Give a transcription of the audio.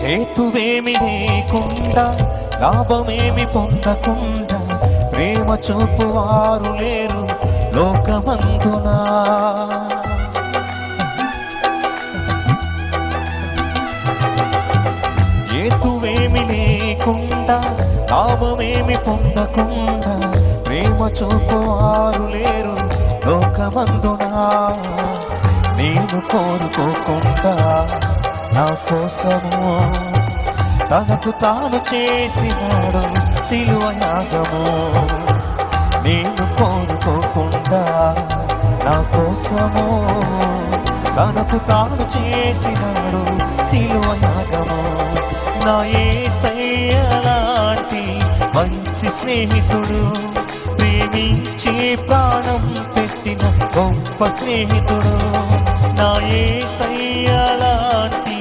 హేతువేమి లేకుండా లాభమేమి పొందకుండా ప్రేమ చూపువారు లేరు లోకమందునా. హేతువేమి లేకుండా లాభమేమి పొందకుండా ప్రేమ చూపువారు లేరు లోకమందునా. నేను కోరుకోకుండా నా కోసము తనకు తాను చేసినాడు సిలువ యాగము. నేను కోరుకోకుండా నా కోసము తనకు తాను చేసినాడు సిలువ యాగము. నా యేసయ్య లాంటి మంచి స్నేహితుడు, ప్రేమించే ప్రాణం పెట్టిన గొప్ప స్నేహితుడు. నా యేసయ్య లాంటి